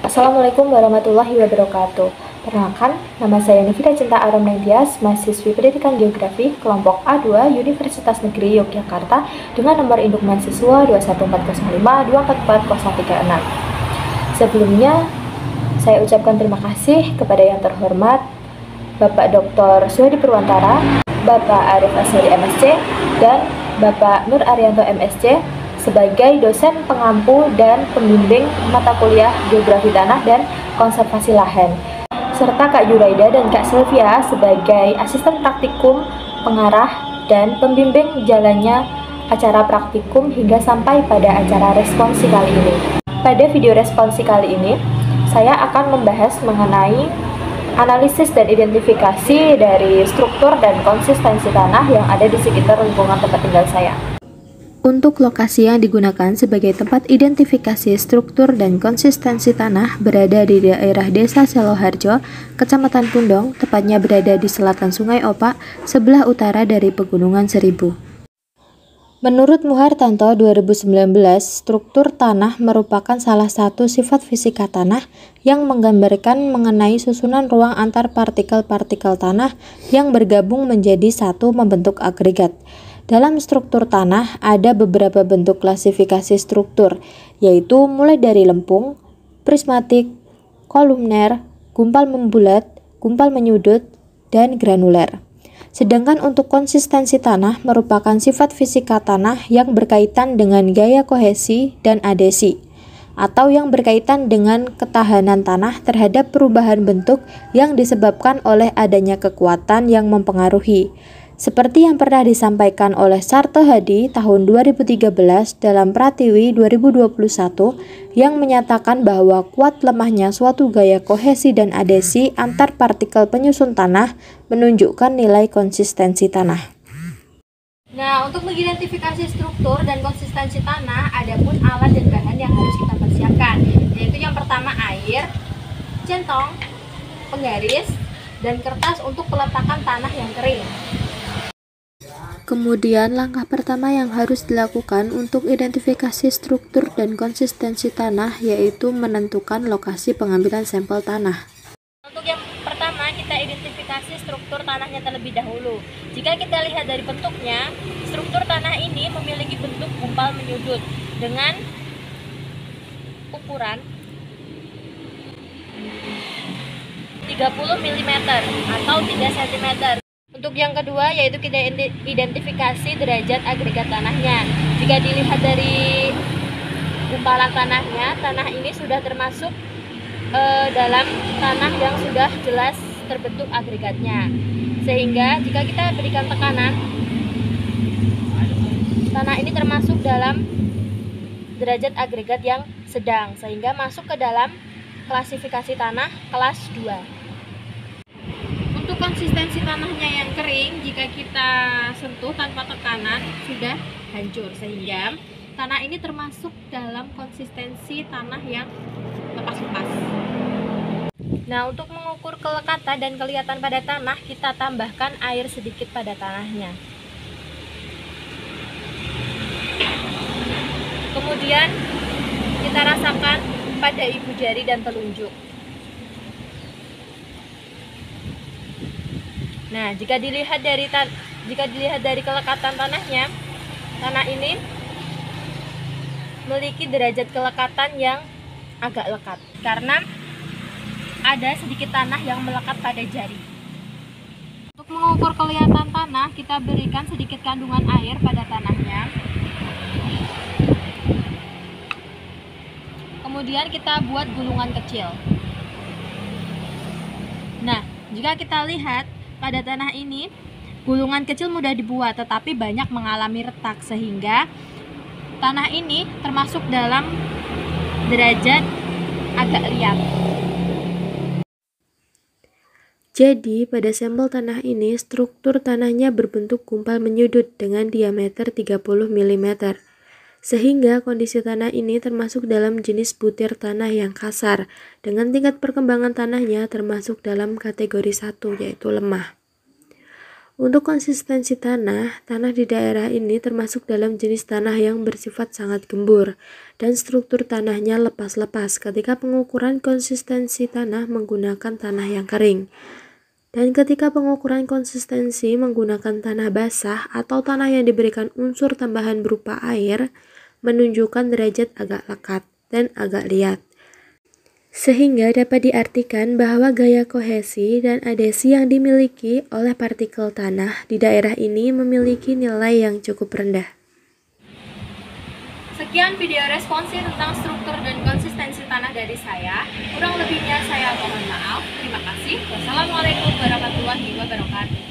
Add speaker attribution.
Speaker 1: Assalamualaikum warahmatullahi wabarakatuh. Perkenalkan, nama saya Nivida Cinta Aram Nengtyas, mahasiswi Pendidikan Geografi, kelompok A2, Universitas Negeri Yogyakarta, dengan nomor induk mahasiswa 21405244036. Sebelumnya, saya ucapkan terima kasih kepada yang terhormat Bapak Dr. Suhadi Purwantara, Bapak Arif Asyari MSc, dan Bapak Nur Arianto MSc, sebagai dosen pengampu dan pembimbing mata kuliah Geografi Tanah dan Konservasi Lahan, serta Kak Yuraida dan Kak Sylvia sebagai asisten praktikum, pengarah, dan pembimbing jalannya acara praktikum hingga sampai pada acara responsi kali ini. Pada video responsi kali ini, saya akan membahas mengenai analisis dan identifikasi dari struktur dan konsistensi tanah yang ada di sekitar lingkungan tempat tinggal saya. Untuk lokasi yang digunakan sebagai tempat identifikasi struktur dan konsistensi tanah berada di daerah Desa Seloharjo, Kecamatan Pundong, tepatnya berada di selatan Sungai Opak, sebelah utara dari Pegunungan Seribu. Menurut Muhartanto 2019, struktur tanah merupakan salah satu sifat fisika tanah yang menggambarkan mengenai susunan ruang antar partikel-partikel tanah yang bergabung menjadi satu membentuk agregat. Dalam struktur tanah ada beberapa bentuk klasifikasi struktur, yaitu mulai dari lempung, prismatik, kolumner, gumpal membulat, gumpal menyudut, dan granuler. Sedangkan untuk konsistensi tanah merupakan sifat fisika tanah yang berkaitan dengan gaya kohesi dan adhesi, atau yang berkaitan dengan ketahanan tanah terhadap perubahan bentuk yang disebabkan oleh adanya kekuatan yang mempengaruhi. Seperti yang pernah disampaikan oleh Sarto Hadi tahun 2013 dalam Pratiwi 2021 yang menyatakan bahwa kuat lemahnya suatu gaya kohesi dan adhesi antar partikel penyusun tanah menunjukkan nilai konsistensi tanah. Nah, untuk mengidentifikasi struktur dan konsistensi tanah, ada pun alat dan bahan yang harus kita persiapkan, yaitu yang pertama air, centong, penggaris, dan kertas untuk peletakan tanah yang kering. Kemudian langkah pertama yang harus dilakukan untuk identifikasi struktur dan konsistensi tanah yaitu menentukan lokasi pengambilan sampel tanah. Untuk yang pertama kita identifikasi struktur tanahnya terlebih dahulu. Jika kita lihat dari bentuknya, struktur tanah ini memiliki bentuk gumpal menyudut dengan ukuran 30 mm atau 3 cm. Untuk yang kedua yaitu kita identifikasi derajat agregat tanahnya. Jika dilihat dari gumpalan tanahnya, tanah ini sudah termasuk dalam tanah yang sudah jelas terbentuk agregatnya. Sehingga jika kita berikan tekanan, tanah ini termasuk dalam derajat agregat yang sedang, sehingga masuk ke dalam klasifikasi tanah kelas 2. Untuk konsistensi tanahnya yang kering, jika kita sentuh tanpa tekanan sudah hancur, sehingga tanah ini termasuk dalam konsistensi tanah yang lepas-lepas. Nah, untuk mengukur kelekatan dan kelihatan pada tanah, kita tambahkan air sedikit pada tanahnya. Kemudian kita rasakan pada ibu jari dan telunjuk. Nah, jika dilihat dari kelekatan tanahnya, tanah ini memiliki derajat kelekatan yang agak lekat karena ada sedikit tanah yang melekat pada jari. Untuk mengukur kelihatan tanah, kita berikan sedikit kandungan air pada tanahnya. Kemudian kita buat gulungan kecil. Nah, jika kita lihat pada tanah ini, gulungan kecil mudah dibuat tetapi banyak mengalami retak, sehingga tanah ini termasuk dalam derajat agak liat. Jadi, pada sampel tanah ini, struktur tanahnya berbentuk gumpal menyudut dengan diameter 30 mm. Sehingga kondisi tanah ini termasuk dalam jenis butir tanah yang kasar, dengan tingkat perkembangan tanahnya termasuk dalam kategori 1, yaitu lemah.
Speaker 2: Untuk konsistensi tanah, tanah di daerah ini termasuk dalam jenis tanah yang bersifat sangat gembur dan struktur tanahnya lepas-lepas ketika pengukuran konsistensi tanah menggunakan tanah yang kering. Dan ketika pengukuran konsistensi menggunakan tanah basah atau tanah yang diberikan unsur tambahan berupa air, menunjukkan derajat agak lekat dan agak liat. Sehingga dapat diartikan bahwa gaya kohesi dan adhesi yang dimiliki oleh partikel tanah di daerah ini memiliki nilai yang cukup rendah.
Speaker 3: Sekian video responsif tentang struktur dan konsistensi tanah dari saya. Kurang lebihnya saya mohon maaf. Terima kasih. Wassalamualaikum warahmatullahi wabarakatuh.